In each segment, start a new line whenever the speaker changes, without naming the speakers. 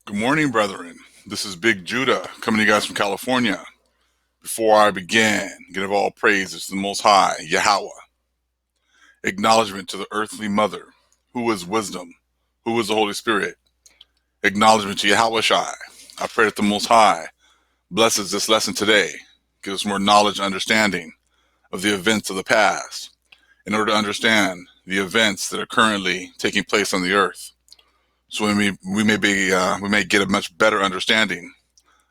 Good morning, brethren. This is Big Judah coming to you guys from California. Before I begin, give all praises to the Most High, Yahweh. Acknowledgement to the earthly mother, who is wisdom, who is the Holy Spirit. Acknowledgement to Yahweh Shai. I pray that the Most High blesses this lesson today, gives us more knowledge and understanding of the events of the past, in order to understand the events that are currently taking place on the earth. So we may get a much better understanding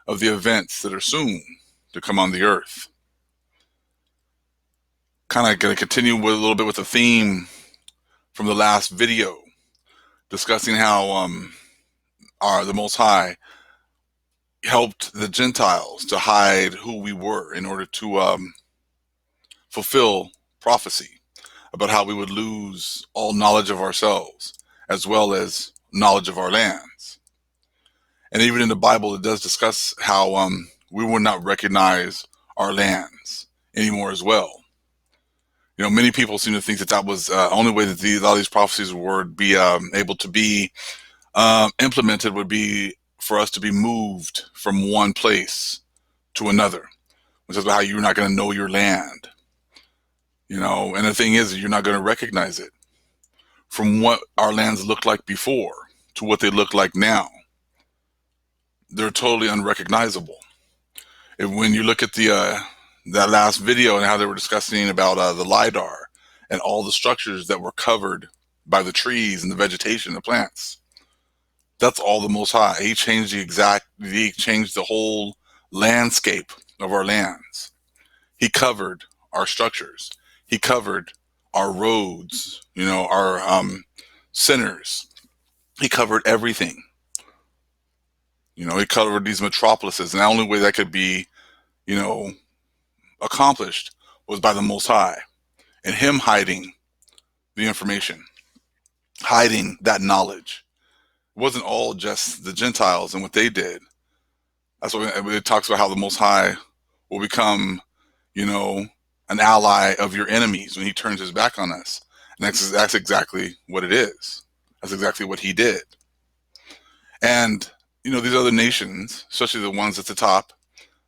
of the events that are soon to come on the earth. Kind of going to continue with a little bit with the theme from the last video, discussing how the Most High helped the Gentiles to hide who we were in order to fulfill prophecy about how we would lose all knowledge of ourselves as well as knowledge of our lands. And even in the Bible, it does discuss how we would not recognize our lands anymore as well. You know, many people seem to think that that was the only way that a lot of these prophecies would be able to be implemented would be for us to be moved from one place to another, which is about how you're not going to know your land. You know, and the thing is, you're not going to recognize it from what our lands looked like before to what they look like now. They're totally unrecognizable. When you look at that last video and how they were discussing about the LiDAR and all the structures that were covered by the trees and the vegetation, the plants, that's all the Most High. He changed he changed the whole landscape of our lands. He covered our structures. He covered our roads, you know, our centers. He covered everything. You know, he covered these metropolises, and the only way that could be, you know, accomplished was by the Most High and him hiding the information, hiding that knowledge. It wasn't all just the Gentiles and what they did. That's what it talks about, how the Most High will become, you know, an ally of your enemies when he turns his back on us. And that's exactly what it is. That's exactly what he did. And, you know, these other nations, especially the ones at the top,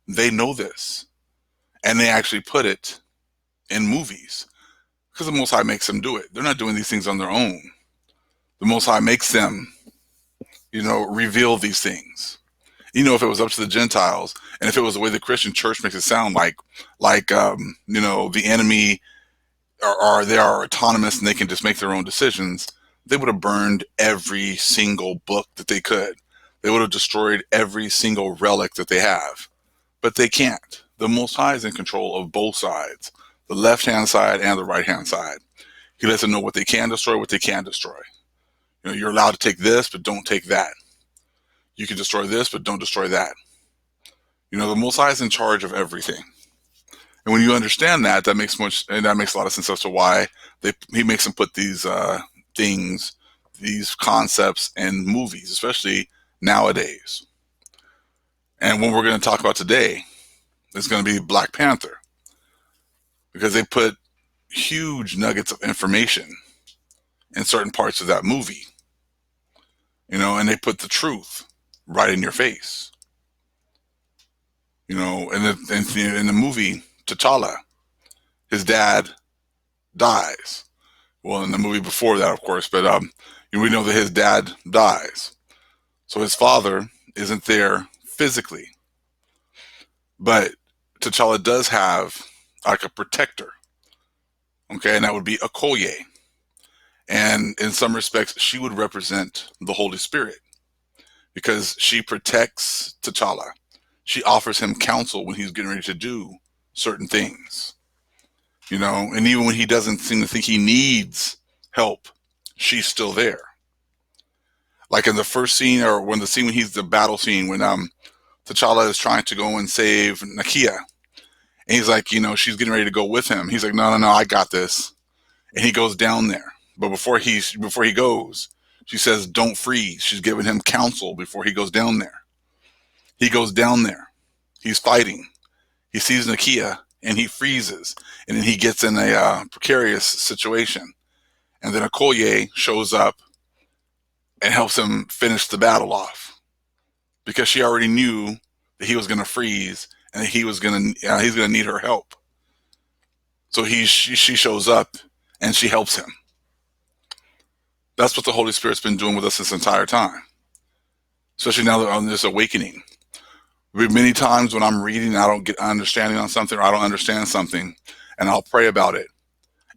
they know this. And they actually put it in movies because the Most High makes them do it. They're not doing these things on their own. The Most High makes them, you know, reveal these things. You know, if it was up to the Gentiles, and if it was the way the Christian church makes it sound like you know, the enemy they are autonomous and they can just make their own decisions, they would have burned every single book that they could. They would have destroyed every single relic that they have. But they can't. The Most High is in control of both sides, the left-hand side and the right-hand side. He lets them know what they can destroy, what they can't destroy. You know, you're allowed to take this, but don't take that. You can destroy this, but don't destroy that. You know, the Most High is in charge of everything. And when you understand that, that makes a lot of sense as to why he makes them put these things, these concepts in movies, especially nowadays. And what we're going to talk about today is going to be Black Panther, because they put huge nuggets of information in certain parts of that movie, you know, and they put the truth right in your face. You know, in the movie, T'Challa, his dad dies. Well, in the movie before that, of course, but we know that his dad dies. So his father isn't there physically, but T'Challa does have like a protector. Okay, and that would be Okoye. And in some respects, she would represent the Holy Spirit because she protects T'Challa. She offers him counsel when he's getting ready to do certain things. You know, and even when he doesn't seem to think he needs help, she's still there. Like in the first scene, or when he's the battle scene, when T'Challa is trying to go and save Nakia. And he's like, you know, she's getting ready to go with him. He's like, no, I got this. And he goes down there. But before he goes, she says, don't freeze. She's giving him counsel before he goes down there. He goes down there. He's fighting. He sees Nakia and he freezes. And then he gets in a precarious situation. And then Okoye shows up and helps him finish the battle off. because she already knew that he was going to freeze and that he's going to need her help. So she shows up and she helps him. That's what the Holy Spirit's been doing with us this entire time, especially now that on this awakening. Many times when I'm reading, I don't get understanding on something, or I don't understand something, and I'll pray about it.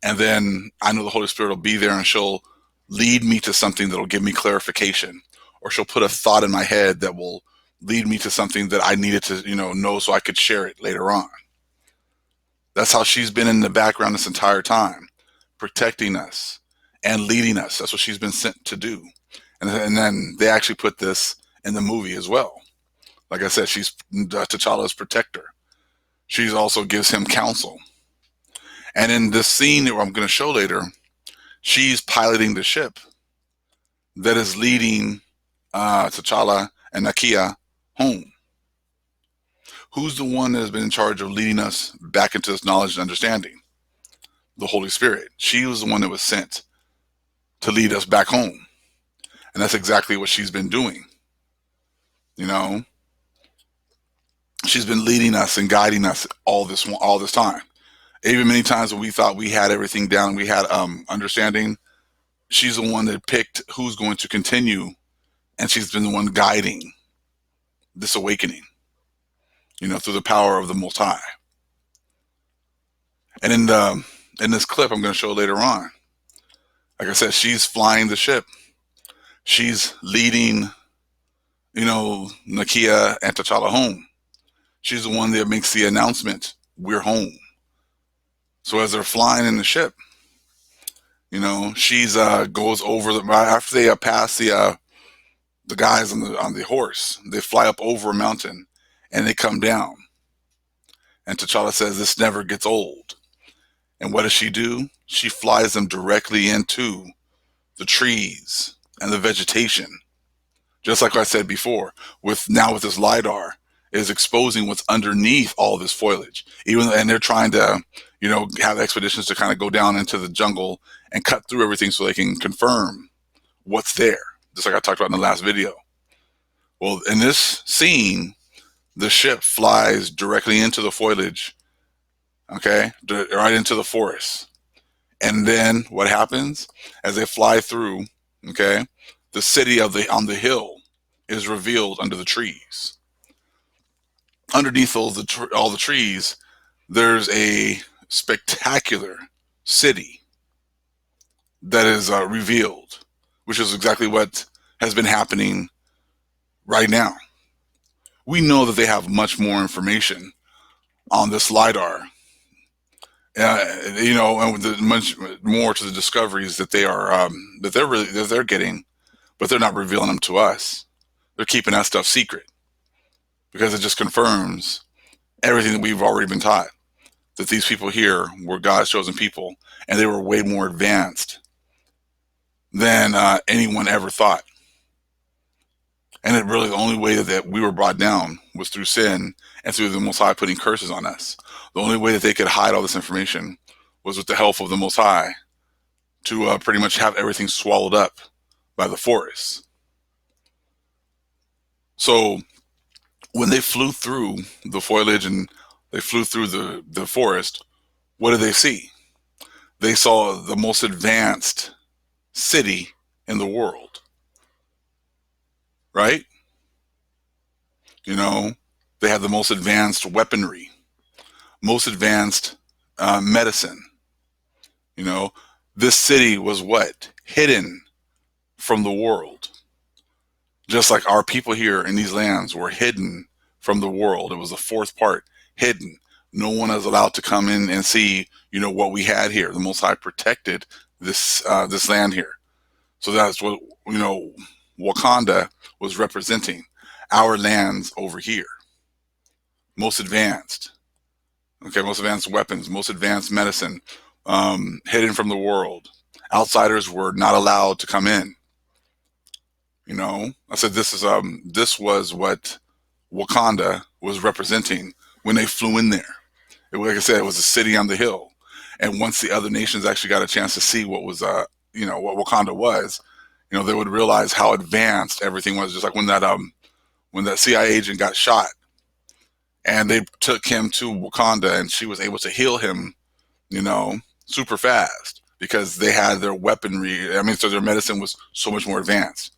And then I know the Holy Spirit will be there and she'll lead me to something that'll give me clarification, or she'll put a thought in my head that will lead me to something that I needed to, know so I could share it later on. That's how she's been in the background this entire time, protecting us and leading us. That's what she's been sent to do. And then they actually put this in the movie as well. Like I said, she's T'Challa's protector. She also gives him counsel. And in this scene that I'm going to show later, she's piloting the ship that is leading T'Challa and Nakia home. Who's the one that has been in charge of leading us back into this knowledge and understanding? The Holy Spirit. She was the one that was sent to lead us back home. And that's exactly what she's been doing. She's been leading us and guiding us all this time. Even many times when we thought we had everything down, we had understanding, she's the one that picked who's going to continue, and she's been the one guiding this awakening, through the power of the Most High. And in this clip I'm going to show later on, like I said, she's flying the ship. She's leading, Nakia and T'Challa home. She's the one that makes the announcement, we're home. So as they're flying in the ship, she's goes over after they pass the guys on the horse. They fly up over a mountain and they come down. And T'Challa says this never gets old. And what does she do? She flies them directly into the trees and the vegetation. Just like I said before, with this LiDAR is exposing what's underneath all this foliage. And they're trying to, have expeditions to kind of go down into the jungle and cut through everything so they can confirm what's there. Just like I talked about in the last video. Well, in this scene, the ship flies directly into the foliage, okay, right into the forest. And then what happens as they fly through, okay, the city on the hill is revealed under the trees. Underneath all the trees, there's a spectacular city that is revealed, which is exactly what has been happening right now. We know that they have much more information on this LiDAR, and with much more to the discoveries that they're getting, but they're not revealing them to us. They're keeping that stuff secret because it just confirms everything that we've already been taught, that these people here were God's chosen people, and they were way more advanced than anyone ever thought. And it really, the only way that we were brought down was through sin and through the Most High putting curses on us. The only way that they could hide all this information was with the help of the Most High to pretty much have everything swallowed up by the forest. So when they flew through the foliage and they flew through the forest, what did they see? They saw the most advanced city in the world, right? They had the most advanced weaponry, most advanced medicine. This city was what? Hidden from the world. Just like our people here in these lands were hidden from the world. It was the fourth part, hidden. No one is allowed to come in and see, what we had here. The Most High protected this land here. So that's what, Wakanda was representing. Our lands over here. Most advanced. Okay, most advanced weapons, most advanced medicine, hidden from the world. Outsiders were not allowed to come in. I said this was what Wakanda was representing when they flew in there. Like I said, it was a city on the hill. And once the other nations actually got a chance to see what was, what Wakanda was, they would realize how advanced everything was. Just like when that when that CIA agent got shot, and they took him to Wakanda, and she was able to heal him, you know, super fast because they had their weaponry. I mean, so their medicine was so much more advanced.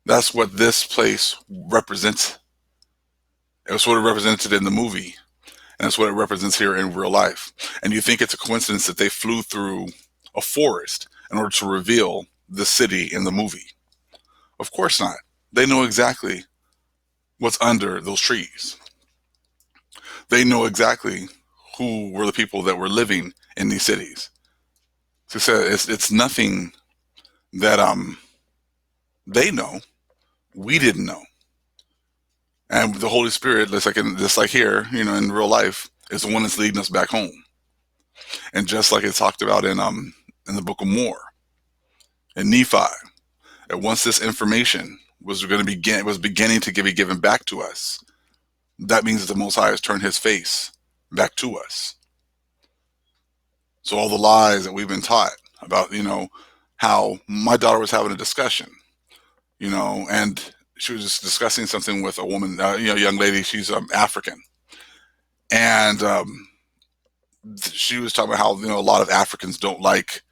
That's what this place represents. It's what it represented in the movie, and that's what it represents here in real life. And you think it's a coincidence that they flew through a forest in order to reveal the city in the movie? Of course not. They know exactly what's under those trees. They know exactly who were the people that were living in these cities. So it's nothing that they know we didn't know. And the Holy Spirit, just like here, in real life, is the one that's leading us back home. And just like it's talked about in the book of More, in Nephi, that once this information was beginning to be given back to us, that means that the Most High has turned His face back to us. So all the lies that we've been taught about, how my daughter was having a discussion, and she was just discussing something with a woman, young lady. She's African, and she was talking about how a lot of Africans don't like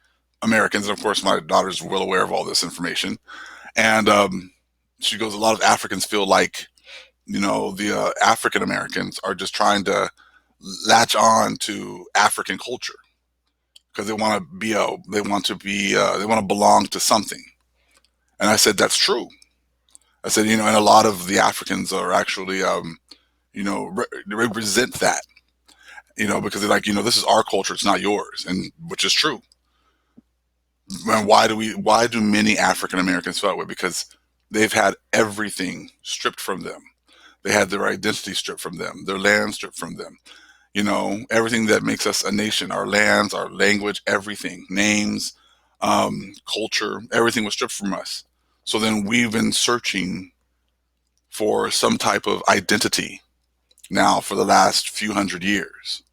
Americans, and of course my daughter's well aware of all this information. And she goes, a lot of Africans feel like the African Americans are just trying to latch on to African culture because they want to belong to something. And I said, that's true. I said, and a lot of the Africans are actually, they resent that, because they're like, this is our culture, it's not yours, and which is true. And why do many African Americans feel that way? Because they've had everything stripped from them. They had their identity stripped from them, their land stripped from them. Everything that makes us a nation, our lands, our language, everything, names, culture, everything was stripped from us. So then we've been searching for some type of identity now for the last few hundred years.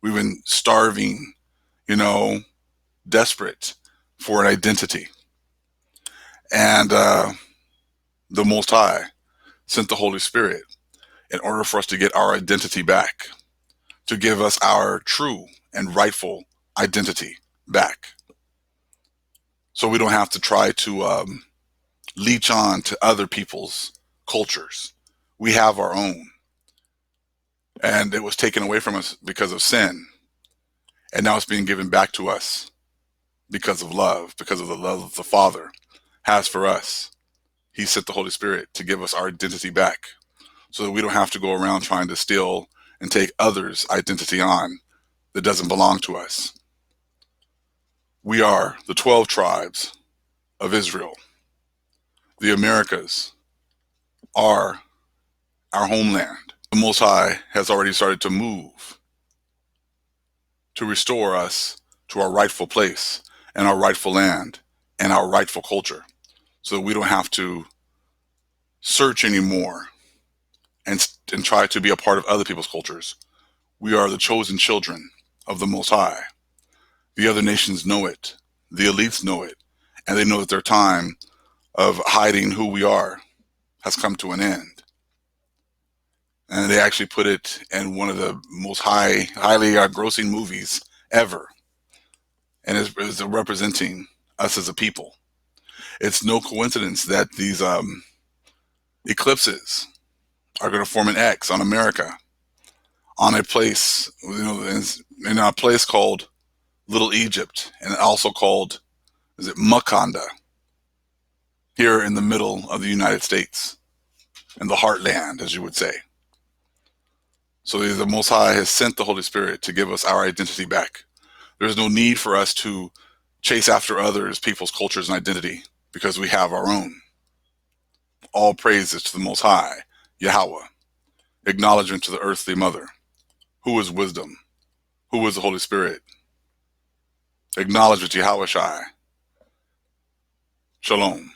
We've been starving, desperate for an identity. And the Most High sent the Holy Spirit in order for us to get our identity back, to give us our true and rightful identity back. So we don't have to try to leech on to other people's cultures. We have our own. And it was taken away from us because of sin. And now it's being given back to us because of love, because of the love the Father has for us. He sent the Holy Spirit to give us our identity back so that we don't have to go around trying to steal and take others' identity on that doesn't belong to us. We are the 12 tribes of Israel. The Americas are our homeland. The Most High has already started to move to restore us to our rightful place and our rightful land and our rightful culture so that we don't have to search anymore and try to be a part of other people's cultures. We are the chosen children of the Most High. The other nations know it. The elites know it. And they know that their time of hiding who we are has come to an end. And they actually put it in one of the most highly grossing movies ever. And is representing us as a people. It's no coincidence that these eclipses are going to form an X on America, on a place, in a place called Little Egypt, and also called, Makanda, here in the middle of the United States, in the heartland, as you would say. So the Most High has sent the Holy Spirit to give us our identity back. There's no need for us to chase after others, people's cultures and identity, because we have our own. All praises to the Most High, Yahweh. Acknowledgement to the earthly mother. Who is wisdom? Who is the Holy Spirit? Acknowledgement to Yahweh Shai. Shalom.